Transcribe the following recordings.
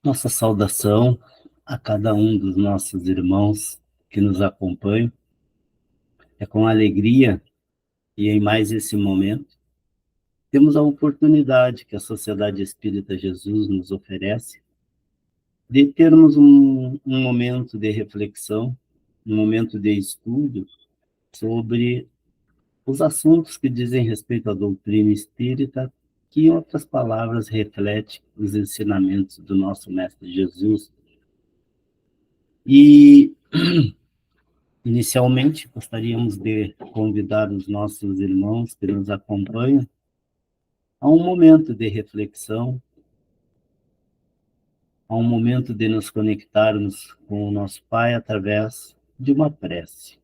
Nossa saudação a cada um dos nossos irmãos que nos acompanham. É com alegria e em mais esse momento temos a oportunidade que a Sociedade Espírita Jesus nos oferece de termos um momento de reflexão, um momento de estudo sobre os assuntos que dizem respeito à doutrina espírita, que, em outras palavras, reflete os ensinamentos do nosso Mestre Jesus. E inicialmente, gostaríamos de convidar os nossos irmãos que nos acompanham a um momento de reflexão, a um momento de nos conectarmos com o nosso Pai através de uma prece.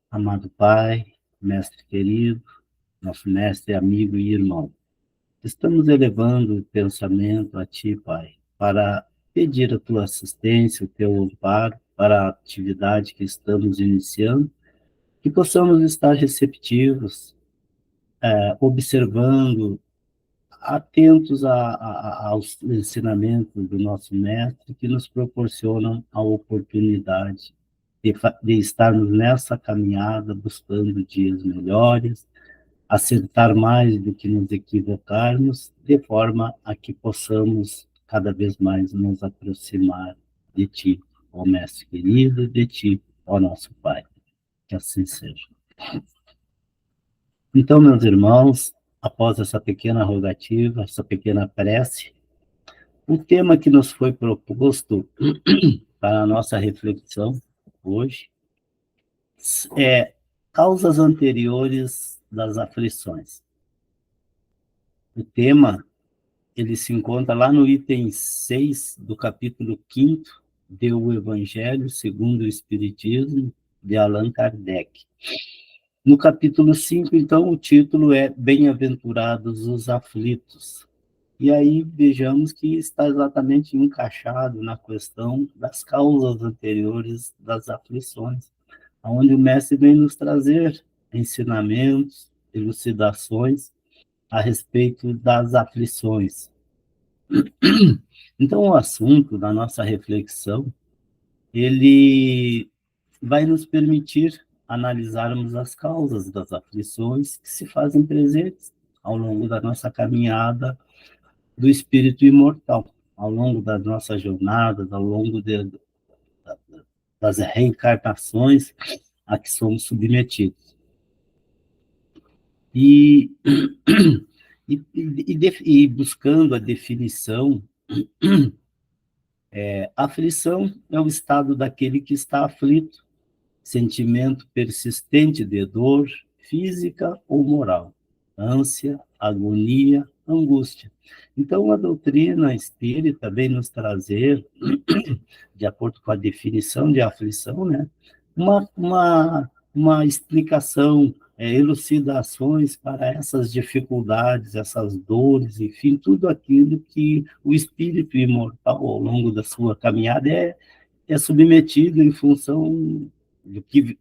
Amado Pai, Mestre querido, nosso Mestre, amigo e irmão, estamos elevando o pensamento a Ti, Pai, para pedir a Tua assistência, o Teu amparo para a atividade que estamos iniciando, que possamos estar receptivos, observando, atentos aos ensinamentos do nosso mestre, que nos proporcionam a oportunidade de estarmos nessa caminhada, buscando dias melhores, acertar mais do que nos equivocarmos, de forma a que possamos cada vez mais nos aproximar de Ti, ó Mestre querido, de Ti, ó nosso Pai. Que assim seja. Então, meus irmãos, após essa pequena rogativa, essa pequena prece, o tema que nos foi proposto para a nossa reflexão hoje é causas anteriores das aflições. O tema, ele se encontra lá no item 6 do capítulo 5º de O Evangelho segundo o Espiritismo, de Allan Kardec. No capítulo 5, então, o título é Bem-aventurados os aflitos. E aí vejamos que está exatamente encaixado na questão das causas anteriores das aflições, onde o mestre vem nos trazer ensinamentos, elucidações a respeito das aflições. Então, o assunto da nossa reflexão, ele vai nos permitir analisarmos as causas das aflições que se fazem presentes ao longo da nossa caminhada do espírito imortal, ao longo das nossas jornadas, ao longo das reencarnações a que somos submetidos. E, e buscando a definição, aflição é o estado daquele que está aflito, sentimento persistente de dor, física ou moral, ânsia, agonia, angústia. Então, a doutrina espírita vem nos trazer, de acordo com a definição de aflição, né, uma explicação, elucidações para essas dificuldades, essas dores, enfim, tudo aquilo que o espírito imortal, ao longo da sua caminhada, é submetido em função do que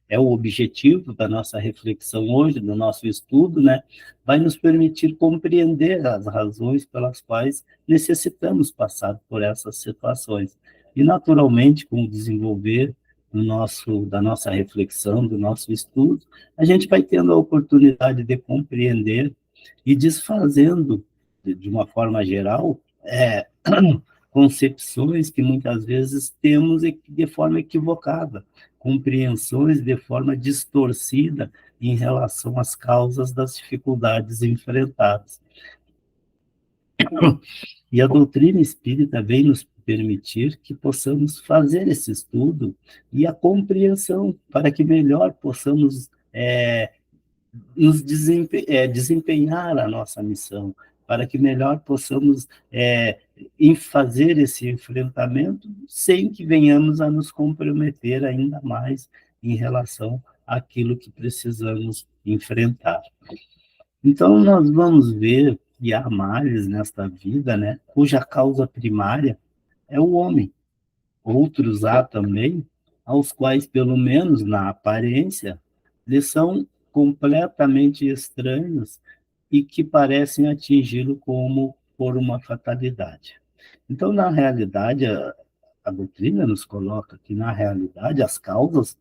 é o objetivo da nossa reflexão hoje, do nosso estudo, né, vai nos permitir compreender as razões pelas quais necessitamos passar por essas situações. E, naturalmente, com o desenvolver da nossa reflexão, do nosso estudo, a gente vai tendo a oportunidade de compreender e desfazendo, de uma forma geral, concepções que muitas vezes temos de forma equivocada, compreensões de forma distorcida em relação às causas das dificuldades enfrentadas. E a doutrina espírita vem nos permitir que possamos fazer esse estudo e a compreensão para que melhor possamos nos desempenhar a nossa missão, para que melhor possamos fazer esse enfrentamento sem que venhamos a nos comprometer ainda mais em relação àquilo que precisamos enfrentar. Então, nós vamos ver que há males nesta vida, né, cuja causa primária é o homem. Outros há também, aos quais, pelo menos na aparência, lhes são completamente estranhos e que parecem atingi-lo como por uma fatalidade. Então, na realidade, a doutrina nos coloca que, na realidade, as causas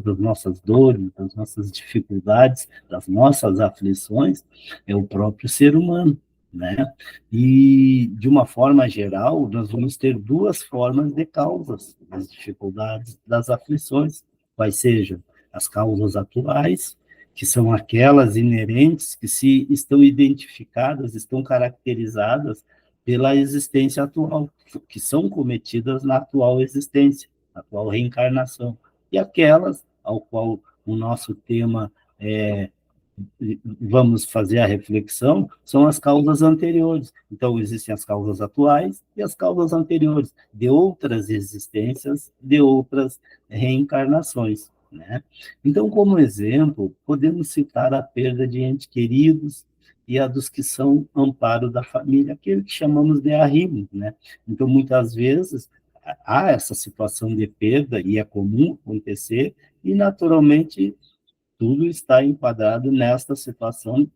das nossas dores, das nossas dificuldades, das nossas aflições, é o próprio ser humano, né? E, de uma forma geral, nós vamos ter duas formas de causas das dificuldades, das aflições, quais sejam as causas atuais, que são aquelas inerentes que se estão identificadas, estão caracterizadas pela existência atual, que são cometidas na atual existência, na atual reencarnação, e aquelas ao qual o nosso tema vamos fazer a reflexão, são as causas anteriores. Então, existem as causas atuais e as causas anteriores, de outras existências, de outras reencarnações, né? Então, como exemplo, podemos citar a perda de entes queridos e a dos que são amparo da família, aquele que chamamos de arrimo, né? Então, muitas vezes, há essa situação de perda, e é comum acontecer, e, naturalmente, tudo está enquadrado nessa situação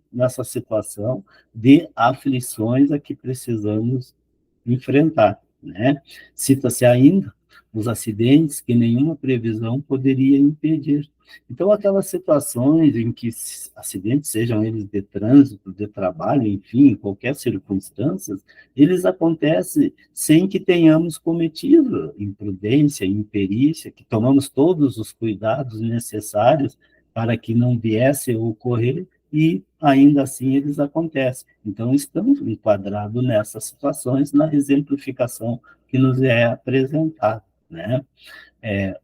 de aflições a que precisamos enfrentar, né? Cita-se ainda os acidentes que nenhuma previsão poderia impedir. Então, aquelas situações em que acidentes, sejam eles de trânsito, de trabalho, enfim, em qualquer circunstância, eles acontecem sem que tenhamos cometido imprudência, imperícia, que tomamos todos os cuidados necessários para que não viesse a ocorrer, e ainda assim eles acontecem. Então, estamos enquadrados nessas situações, na exemplificação que nos é apresentada, né?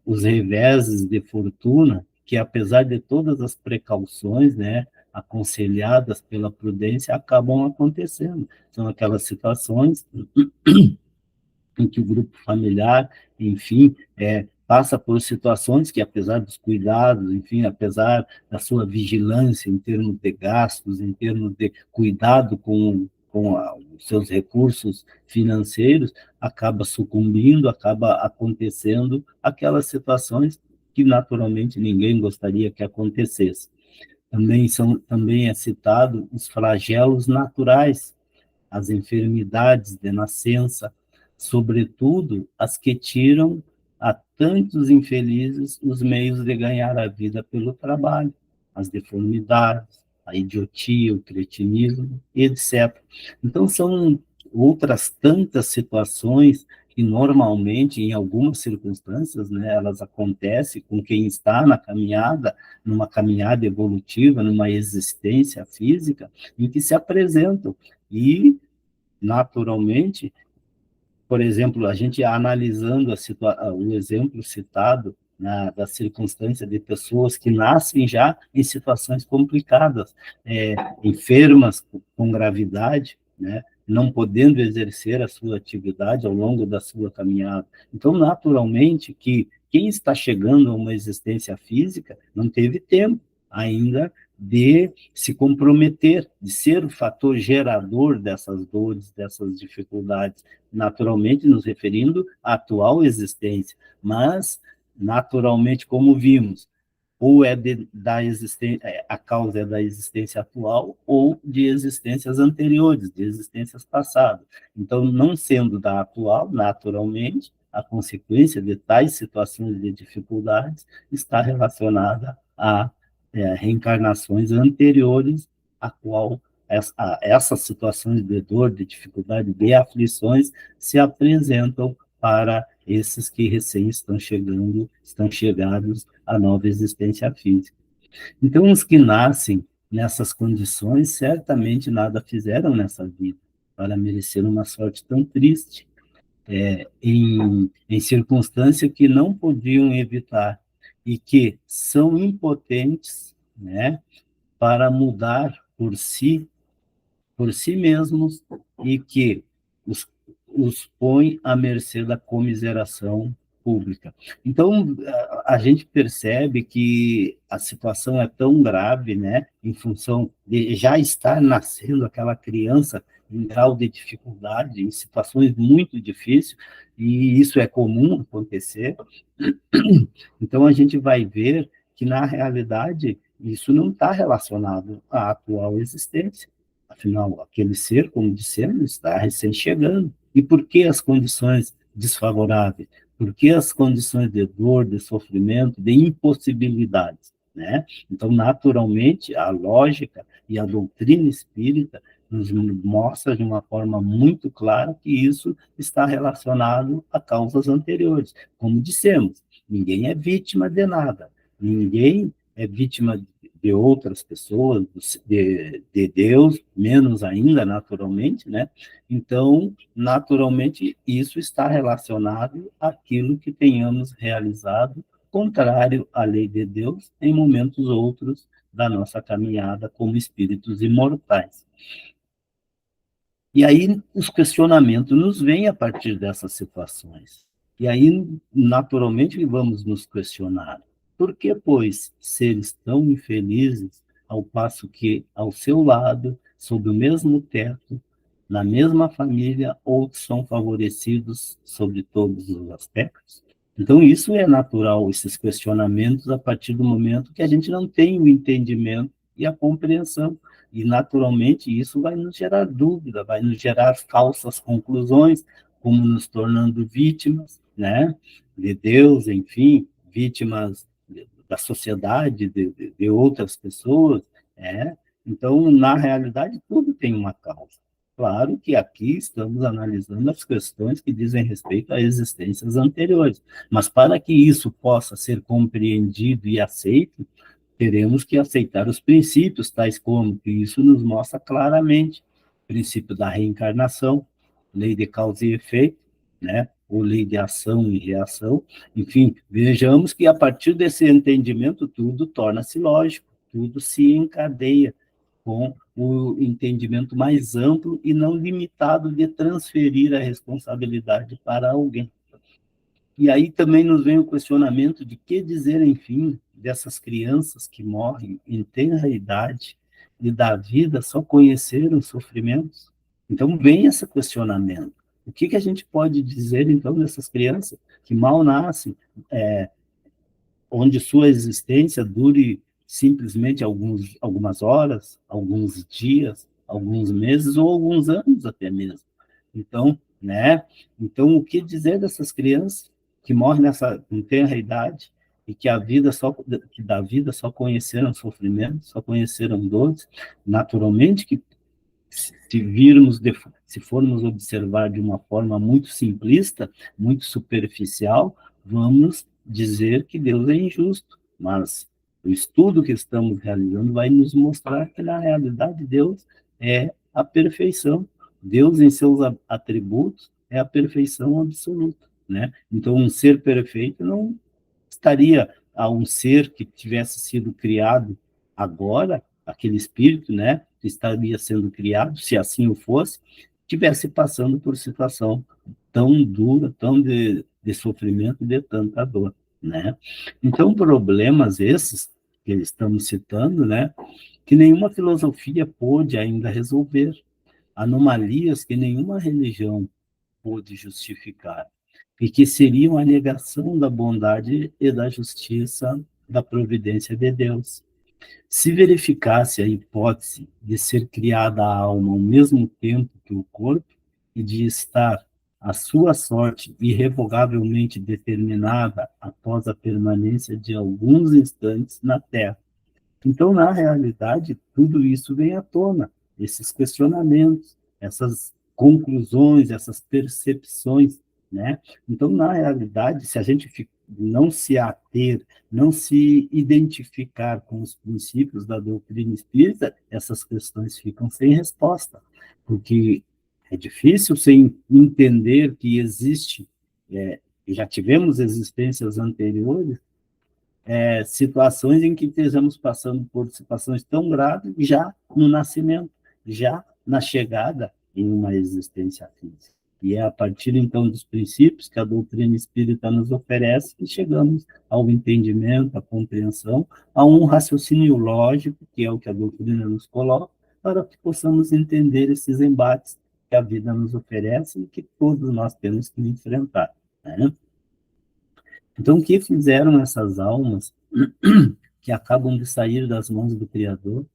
Os reveses de fortuna, que apesar de todas as precauções, né, aconselhadas pela prudência, acabam acontecendo. São aquelas situações em que o grupo familiar, enfim, passa por situações que, apesar dos cuidados, enfim, apesar da sua vigilância em termos de gastos, em termos de cuidado com os seus recursos financeiros, acaba sucumbindo, acaba acontecendo aquelas situações que, naturalmente, ninguém gostaria que acontecesse. Também é citado os flagelos naturais, as enfermidades de nascença, sobretudo as que tiram a tantos infelizes os meios de ganhar a vida pelo trabalho, as deformidades, a idiotia, o cretinismo, etc. Então, são outras tantas situações que normalmente, em algumas circunstâncias, né, elas acontecem com quem está na caminhada, numa caminhada evolutiva, numa existência física, em que se apresentam. E, naturalmente, por exemplo, a gente analisando o exemplo citado da circunstância de pessoas que nascem já em situações complicadas, enfermas com gravidade, né, não podendo exercer a sua atividade ao longo da sua caminhada. Então, naturalmente, que quem está chegando a uma existência física não teve tempo ainda de se comprometer, de ser o fator gerador dessas dores, dessas dificuldades, naturalmente nos referindo à atual existência, mas, naturalmente, como vimos, ou da existência, a causa é da existência atual ou de existências anteriores, de existências passadas. Então, não sendo da atual, naturalmente, a consequência de tais situações de dificuldades está relacionada a reencarnações anteriores, a qual essas situações de dor, de dificuldade, de aflições se apresentam para esses que recém estão chegados à nova existência física. Então, os que nascem nessas condições, certamente nada fizeram nessa vida para merecer uma sorte tão triste, em circunstância que não podiam evitar e que são impotentes, né, para mudar por si mesmos, e que os, os põe à mercê da comiseração pública. Então, a gente percebe que a situação é tão grave, né, em função de já estar nascendo aquela criança em grau de dificuldade, em situações muito difíceis, e isso é comum acontecer. Então, a gente vai ver que, na realidade, isso não está relacionado à atual existência. Afinal, aquele ser, como dissemos, está recém-chegando. E por que as condições desfavoráveis? Por que as condições de dor, de sofrimento, de impossibilidades? Né? Então, naturalmente, a lógica e a doutrina espírita nos mostra de uma forma muito clara que isso está relacionado a causas anteriores. Como dissemos, ninguém é vítima de nada, ninguém é vítima de outras pessoas, de Deus, menos ainda, naturalmente, né? Então, naturalmente, isso está relacionado àquilo que tenhamos realizado contrário à lei de Deus em momentos outros da nossa caminhada como espíritos imortais. E aí os questionamentos nos vêm a partir dessas situações. E aí, naturalmente, vamos nos questionar. Por que, pois, seres tão infelizes, ao passo que, ao seu lado, sob o mesmo teto, na mesma família, outros são favorecidos sobre todos os aspectos? Então, isso é natural, esses questionamentos, a partir do momento que a gente não tem o entendimento e a compreensão. E, naturalmente, isso vai nos gerar dúvida, vai nos gerar falsas conclusões, como nos tornando vítimas, né, de Deus, enfim, vítimas da sociedade, de outras pessoas, né? Então, na realidade, tudo tem uma causa. Claro que aqui estamos analisando as questões que dizem respeito a existências anteriores, mas para que isso possa ser compreendido e aceito, teremos que aceitar os princípios, tais como, que isso nos mostra claramente, o princípio da reencarnação, lei de causa e efeito, né? Ou lei de ação e reação, enfim, vejamos que a partir desse entendimento tudo torna-se lógico, tudo se encadeia com o entendimento mais amplo e não limitado de transferir a responsabilidade para alguém. E aí também nos vem o questionamento de que dizer, enfim, dessas crianças que morrem em tenra idade e da vida só conheceram sofrimentos. Então vem esse questionamento. O que a gente pode dizer, então, dessas crianças que mal nascem, onde sua existência dure simplesmente algumas horas, alguns dias, alguns meses ou alguns anos até mesmo. Então, né? Então, o que dizer dessas crianças que morrem nessa com tenra idade e que a vida só que da vida só conheceram sofrimento, só conheceram dores, naturalmente que se virmos, se formos observar de uma forma muito simplista, muito superficial, vamos dizer que Deus é injusto. Mas o estudo que estamos realizando vai nos mostrar que, na realidade, Deus é a perfeição. Deus, em seus atributos, é a perfeição absoluta, né? Então, um ser perfeito não estaria a um ser que tivesse sido criado agora, aquele espírito, né, que estaria sendo criado, se assim o fosse, tivesse passando por situação tão dura, tão de sofrimento, de tanta dor, né? Então, problemas esses que estamos citando, né, que nenhuma filosofia pôde ainda resolver, anomalias que nenhuma religião pôde justificar, e que seriam a negação da bondade e da justiça da providência de Deus. Se verificasse a hipótese de ser criada a alma ao mesmo tempo que o corpo e de estar a sua sorte irrevogavelmente determinada após a permanência de alguns instantes na Terra, então, na realidade, tudo isso vem à tona, esses questionamentos, essas conclusões, essas percepções, né? Então, na realidade, se a gente não se ater, não se identificar com os princípios da doutrina espírita, essas questões ficam sem resposta, porque é difícil sem entender que existe, já tivemos existências anteriores, situações em que estejamos passando por situações tão graves já no nascimento, já na chegada em uma existência física. E é a partir, então, dos princípios que a doutrina espírita nos oferece que chegamos ao entendimento, à compreensão, a um raciocínio lógico, que é o que a doutrina nos coloca, para que possamos entender esses embates que a vida nos oferece e que todos nós temos que enfrentar, né? Então, o que fizeram essas almas que acabam de sair das mãos do Criador,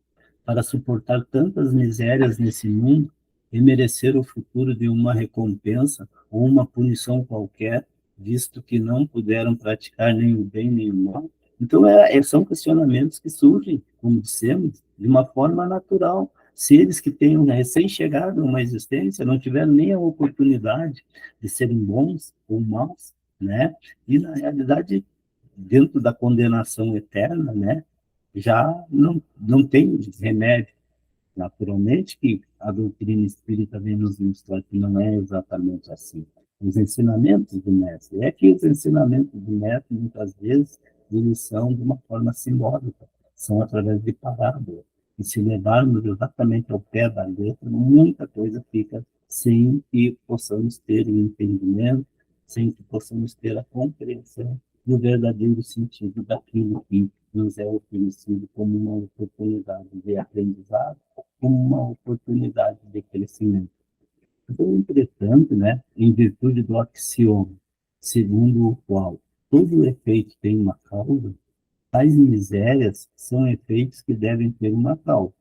para suportar tantas misérias nesse mundo e merecer o futuro de uma recompensa ou uma punição qualquer, visto que não puderam praticar nem o bem nem o mal? Então, são questionamentos que surgem, como dissemos, de uma forma natural. Seres que tenham recém-chegado a uma existência, não tiveram nem a oportunidade de serem bons ou maus, né? E, na realidade, dentro da condenação eterna, né, já não tem remédio. Naturalmente que a doutrina espírita vem nos mostrar que não é exatamente assim. Os ensinamentos do mestre, é que os ensinamentos do mestre, muitas vezes, eles são de uma forma simbólica, são através de parábolas. E se levarmos exatamente ao pé da letra, muita coisa fica sem que possamos ter o entendimento, sem que possamos ter a compreensão do verdadeiro sentido daquilo que nos é oferecido como uma oportunidade de aprendizado, como uma oportunidade de crescimento. Então, entretanto, né, em virtude do axioma, segundo o qual todo efeito tem uma causa, tais misérias são efeitos que devem ter uma causa.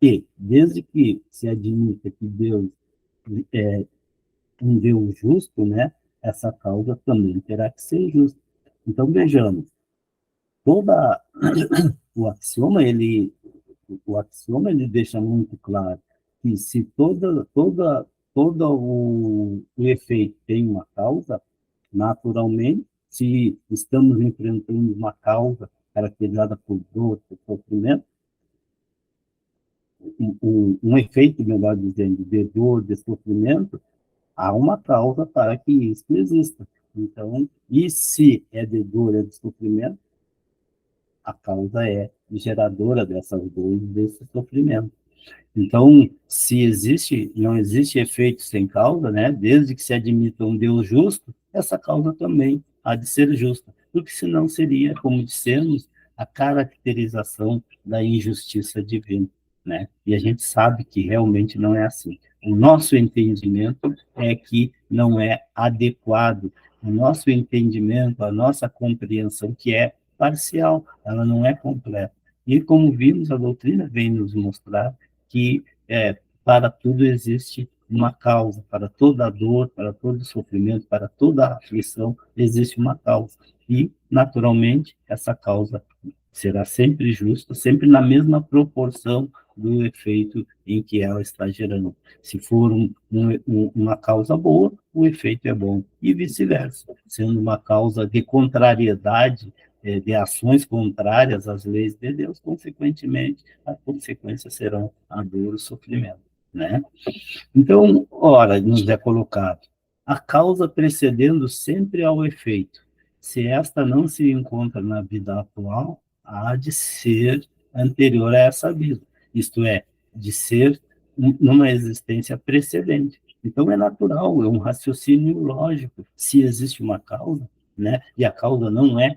E, desde que se admita que Deus é um Deus justo, né, essa causa também terá que ser justa. Então, vejamos, toda o axioma, ele deixa muito claro que se todo o efeito tem uma causa, naturalmente, se estamos enfrentando uma causa caracterizada por dor, por sofrimento, um efeito, melhor dizendo, de dor, de sofrimento, há uma causa para que isso exista. Então, e se é de dor, é de sofrimento, a causa é geradora dessas dores, desse sofrimento. Então, se existe, não existe efeito sem causa, né? Desde que se admita um Deus justo, essa causa também há de ser justa, porque senão seria, como dissemos, a caracterização da injustiça divina, né? E a gente sabe que realmente não é assim. O nosso entendimento é que não é adequado. O nosso entendimento, a nossa compreensão que é parcial, ela não é completa. E como vimos, a doutrina vem nos mostrar que para tudo existe uma causa, para toda dor, para todo sofrimento, para toda aflição, existe uma causa. E, naturalmente, essa causa será sempre justa, sempre na mesma proporção do efeito em que ela está gerando. Se for uma causa boa, o efeito é bom, e vice-versa. Sendo uma causa de contrariedade, de ações contrárias às leis de Deus, consequentemente, as consequências serão a dor e o sofrimento, né? Então, ora, nos é colocado, a causa precedendo sempre ao efeito. Se esta não se encontra na vida atual, há de ser anterior a essa vida, isto é, de ser numa existência precedente. Então, é natural, é um raciocínio lógico. Se existe uma causa, né, e a causa não é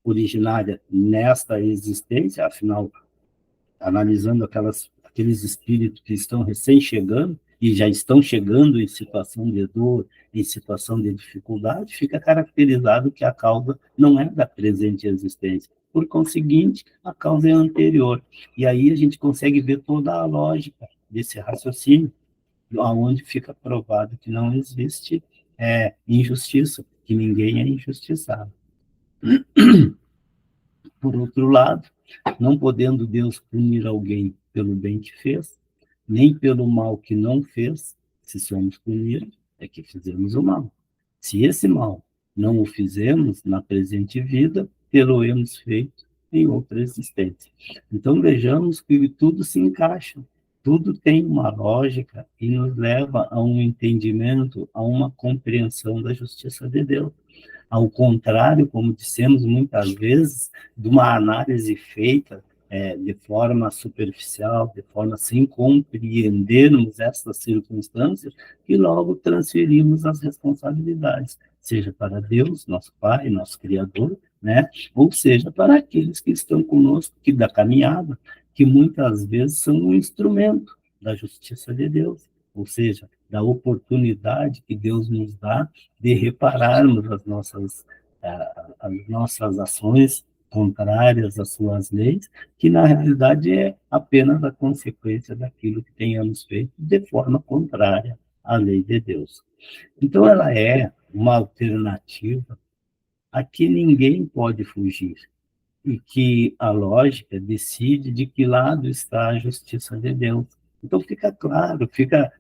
originária nesta existência, afinal, analisando aqueles espíritos que estão recém-chegando e já estão chegando em situação de dor, em situação de dificuldade, fica caracterizado que a causa não é da presente existência. Por conseguinte, a causa é anterior. E aí a gente consegue ver toda a lógica desse raciocínio, onde fica provado que não existe injustiça, que ninguém é injustiçado. Por outro lado, não podendo Deus punir alguém pelo bem que fez, nem pelo mal que não fez, se somos punidos, é que fizemos o mal. Se esse mal não o fizemos na presente vida, tê-lo-emos feito em outra existência. Então vejamos que tudo se encaixa, tudo tem uma lógica e nos leva a um entendimento, a uma compreensão da justiça de Deus. Ao contrário, como dissemos muitas vezes, de uma análise feita de forma superficial, de forma sem compreendermos essas circunstâncias, e logo transferimos as responsabilidades, seja para Deus, nosso Pai, nosso Criador, né? Ou seja, para aqueles que estão conosco, que da caminhada, que muitas vezes são um instrumento da justiça de Deus, ou seja, da oportunidade que Deus nos dá de repararmos as nossas ações, contrárias às suas leis, que na realidade é apenas a consequência daquilo que tenhamos feito de forma contrária à lei de Deus. Então, ela é uma alternativa a que ninguém pode fugir, e que a lógica decide de que lado está a justiça de Deus. Então fica claro, fica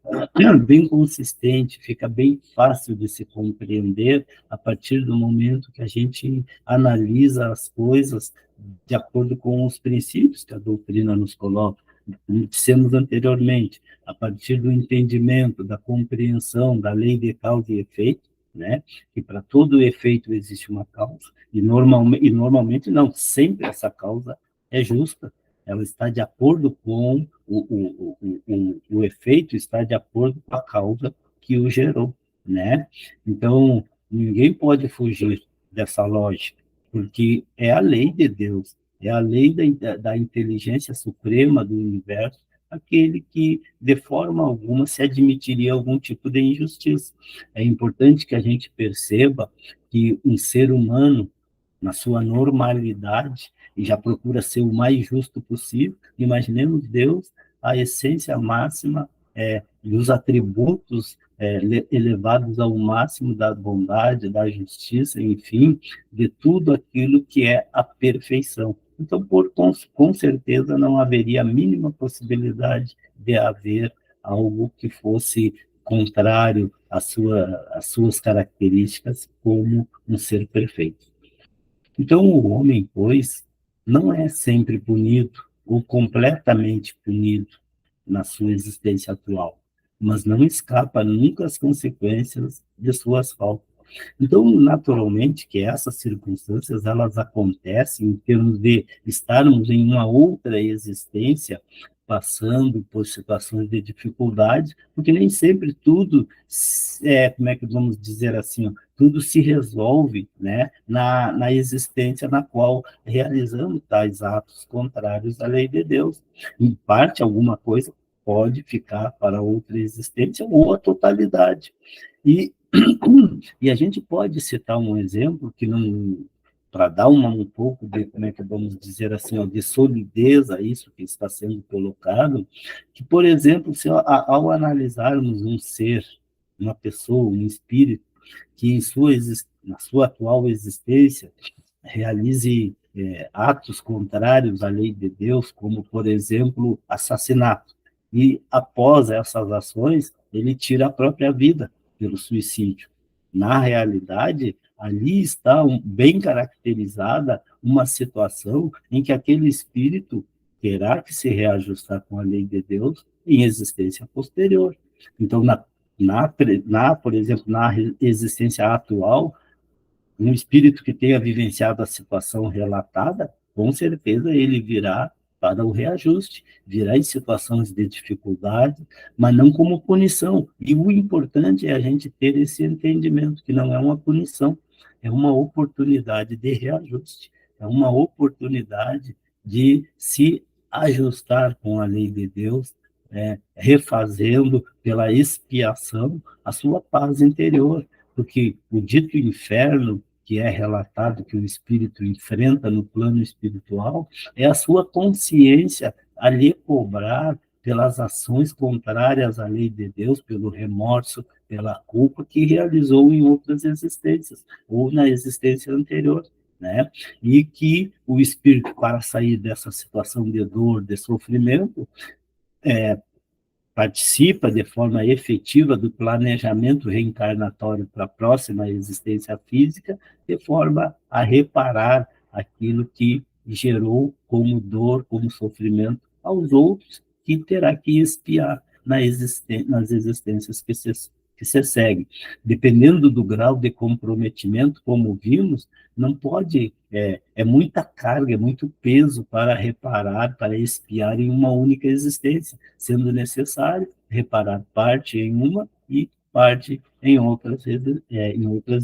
bem consistente, fica bem fácil de se compreender a partir do momento que a gente analisa as coisas de acordo com os princípios que a doutrina nos coloca. Como dissemos anteriormente, a partir do entendimento, da compreensão da lei de causa e efeito, né? Que para todo efeito existe uma causa, normalmente não, sempre essa causa é justa, ela está de acordo com o efeito, está de acordo com a causa que o gerou, né? Então, ninguém pode fugir dessa lógica, porque é a lei de Deus, é a lei da inteligência suprema do universo, aquele que, de forma alguma, se admitiria algum tipo de injustiça. É importante que a gente perceba que um ser humano, na sua normalidade, e já procura ser o mais justo possível, imaginemos Deus, a essência máxima e os atributos elevados ao máximo da bondade, da justiça, enfim, de tudo aquilo que é a perfeição. Então, com certeza, não haveria a mínima possibilidade de haver algo que fosse contrário às suas características como um ser perfeito. Então, o homem, pois, não é sempre punido ou completamente punido na sua existência atual, mas não escapa nunca às consequências de suas faltas. Então, naturalmente, que essas circunstâncias, elas acontecem em termos de estarmos em uma outra existência, passando por situações de dificuldade, porque nem sempre tudo, como é que vamos dizer assim, ó, tudo se resolve, né, na existência na qual realizamos tais atos contrários à lei de Deus. Em parte, alguma coisa pode ficar para outra existência ou a totalidade. E e a gente pode citar um exemplo que não, para dar um pouco de, como é que vamos dizer assim, ó, de solidez a isso que está sendo colocado, que, por exemplo, se, ao analisarmos um ser, uma pessoa, um espírito, que na sua atual existência realize atos contrários à lei de Deus, como, por exemplo, assassinato. E, após essas ações, ele tira a própria vida pelo suicídio. Na realidade, ali está bem caracterizada uma situação em que aquele espírito terá que se reajustar com a lei de Deus em existência posterior. Então, por exemplo, na existência atual, um espírito que tenha vivenciado a situação relatada, com certeza ele virá para o reajuste, virá em situações de dificuldade, mas não como punição. E o importante é a gente ter esse entendimento, que não é uma punição, é uma oportunidade de reajuste, é uma oportunidade de se ajustar com a lei de Deus, refazendo pela expiação a sua paz interior, porque o dito inferno que é relatado que o espírito enfrenta no plano espiritual, é a sua consciência a lhe cobrar pelas ações contrárias à lei de Deus, pelo remorso, pela culpa que realizou em outras existências, ou na existência anterior, né? E que o espírito, para sair dessa situação de dor, de sofrimento, participa de forma efetiva do planejamento reencarnatório para a próxima existência física, de forma a reparar aquilo que gerou como dor, como sofrimento aos outros, que terá que expiar nas existências que se seguem. Dependendo do grau de comprometimento, como vimos, não pode, é muita carga, é muito peso para reparar, para expiar em uma única existência, sendo necessário reparar parte em uma e parte em outras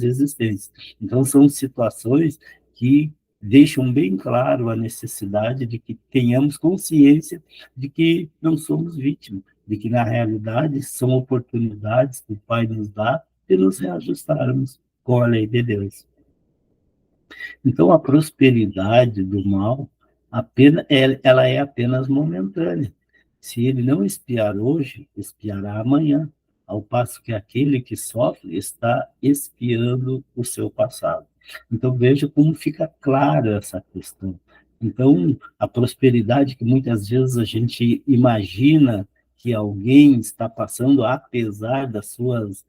existências. Então, são situações que deixam bem claro a necessidade de que tenhamos consciência de que não somos vítimas, de que, na realidade, são oportunidades que o Pai nos dá de nos reajustarmos com a lei de Deus. Então, a prosperidade do mal, ela é apenas momentânea. Se ele não espiar hoje, espiará amanhã, ao passo que aquele que sofre está espiando o seu passado. Então, veja como fica clara essa questão. Então, a prosperidade que muitas vezes a gente imagina que alguém está passando, apesar das suas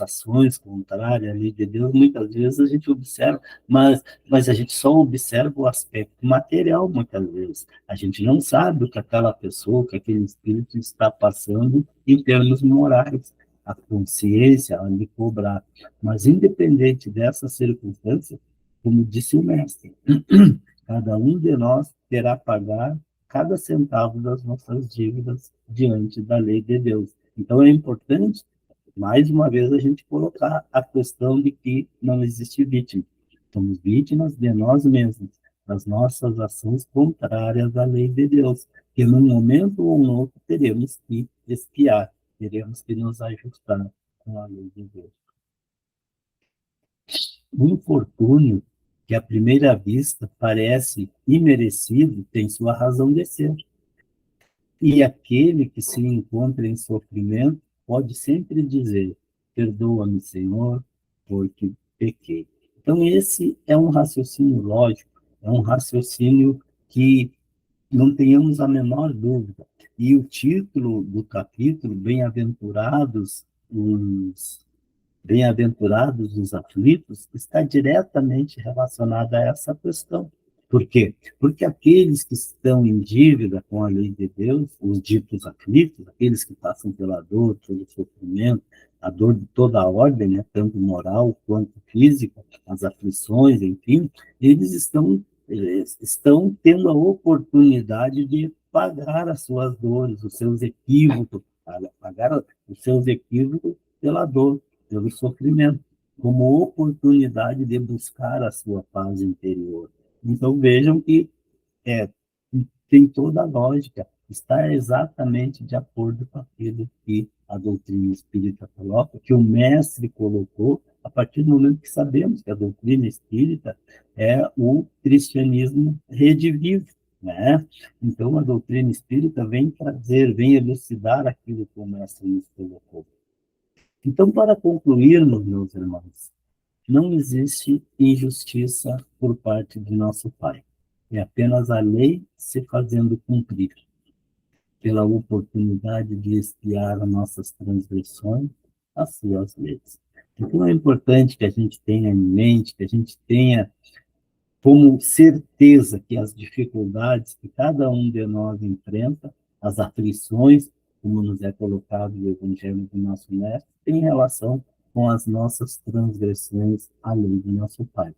ações contrárias à lei de Deus, muitas vezes a gente observa, mas a gente só observa o aspecto material, muitas vezes. A gente não sabe o que aquela pessoa, o que aquele espírito está passando em termos morais. A consciência, a lhe cobrar. Mas, independente dessa circunstância, como disse o mestre, cada um de nós terá a pagar cada centavo das nossas dívidas diante da lei de Deus. Então, é importante, mais uma vez, a gente colocar a questão de que não existe vítima. Somos vítimas de nós mesmos, das nossas ações contrárias à lei de Deus, que num momento ou no outro teremos que expiar, teremos que nos ajustar com a lei de Deus. O infortúnio, que à primeira vista parece imerecido, tem sua razão de ser. E aquele que se encontra em sofrimento pode sempre dizer: perdoa-me, Senhor, porque pequei. Então, esse é um raciocínio lógico, é um raciocínio que não tenhamos a menor dúvida. E o título do capítulo, Bem-aventurados os aflitos, está diretamente relacionado a essa questão. Por quê? Porque aqueles que estão em dívida com a lei de Deus, os ditos aflitos, aqueles que passam pela dor, pelo sofrimento, a dor de toda a ordem, né, tanto moral quanto física, as aflições, enfim, eles estão tendo a oportunidade de pagar as suas dores, os seus equívocos, pagar os seus equívocos pela dor, pelo sofrimento, como oportunidade de buscar a sua paz interior. Então vejam que é, tem toda a lógica, está exatamente de acordo com aquilo que a doutrina espírita coloca, que o mestre colocou, a partir do momento que sabemos que a doutrina espírita é o cristianismo redivivo, né? Então a doutrina espírita vem trazer, vem elucidar aquilo que o mestre nos colocou. Então, para concluirmos, meus irmãos, não existe injustiça por parte de nosso Pai. É apenas a lei se fazendo cumprir, pela oportunidade de expiar as nossas transgressões, as suas leis. Então, é importante que a gente tenha em mente, que a gente tenha como certeza que as dificuldades que cada um de nós enfrenta, as aflições, como nos é colocado no Evangelho do nosso Mestre, tem relação com as nossas transgressões à lei do nosso Pai.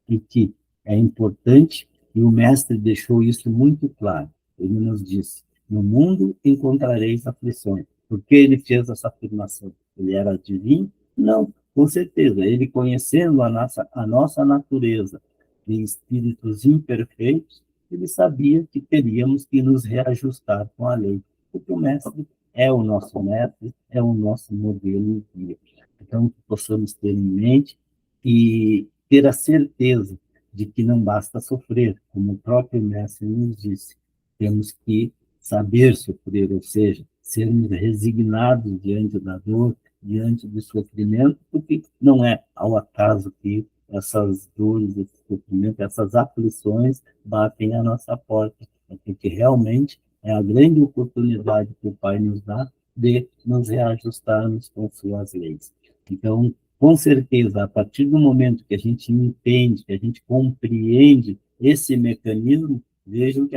E que é importante, e o Mestre deixou isso muito claro. Ele nos disse: no mundo encontrareis aflições. Por que ele fez essa afirmação? Ele era divino? Não, com certeza. Ele, conhecendo a nossa natureza, de espíritos imperfeitos, ele sabia que teríamos que nos reajustar com a lei, porque o mestre é o nosso mestre, é o nosso modelo e guia. Então, que possamos ter em mente e ter a certeza de que não basta sofrer, como o próprio mestre nos disse, temos que saber sofrer, ou seja, sermos resignados diante da dor, diante do sofrimento, porque não é ao acaso que essas dores, esse sofrimento, essas aflições batem à nossa porta, porque realmente é a grande oportunidade que o Pai nos dá de nos reajustarmos com suas leis. Então, com certeza, a partir do momento que a gente entende, que a gente compreende esse mecanismo, vejamos que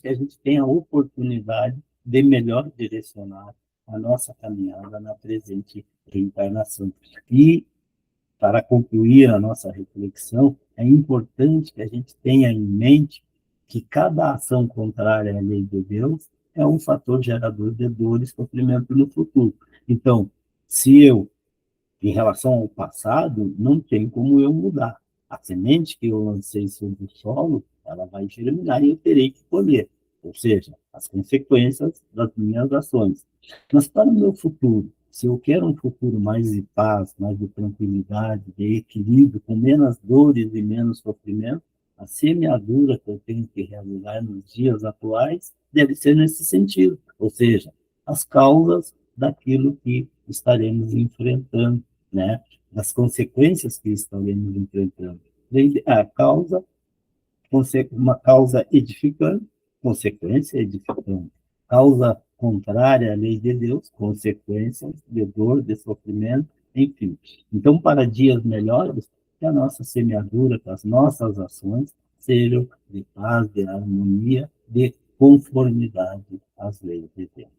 a gente tem a oportunidade de melhor direcionar a nossa caminhada na presente reencarnação. E para concluir a nossa reflexão, é importante que a gente tenha em mente que cada ação contrária à lei de Deus é um fator gerador de dor e sofrimento no futuro. Então, se eu, em relação ao passado, não tem como eu mudar. A semente que eu lancei sobre o solo, ela vai germinar e eu terei que colher. Ou seja, as consequências das minhas ações. Mas para o meu futuro, Se eu quero um futuro mais de paz, mais de tranquilidade, de equilíbrio, com menos dores e menos sofrimento, a semeadura que eu tenho que realizar nos dias atuais deve ser nesse sentido, ou seja, as causas daquilo que estaremos enfrentando, né? Das consequências que estaremos enfrentando. A causa, uma causa edificante, consequência edificante. Causa contrária à lei de Deus, consequências de dor, de sofrimento, enfim. Então, para dias melhores, que a nossa semeadura, que as nossas ações sejam de paz, de harmonia, de conformidade às leis de Deus.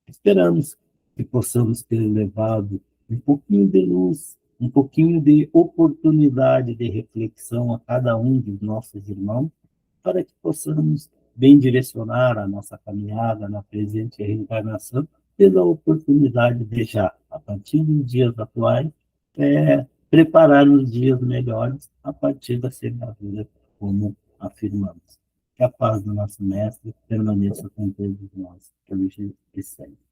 Esperamos que possamos ter levado um pouquinho de luz, um pouquinho de oportunidade de reflexão a cada um dos nossos irmãos, para que possamos bem direcionar a nossa caminhada na presente reencarnação, tendo a oportunidade de já, a partir dos dias atuais, preparar os dias melhores a partir da semeadura, como afirmamos. Que a paz do nosso Mestre permaneça com todos nós, pelo jeito que sempre.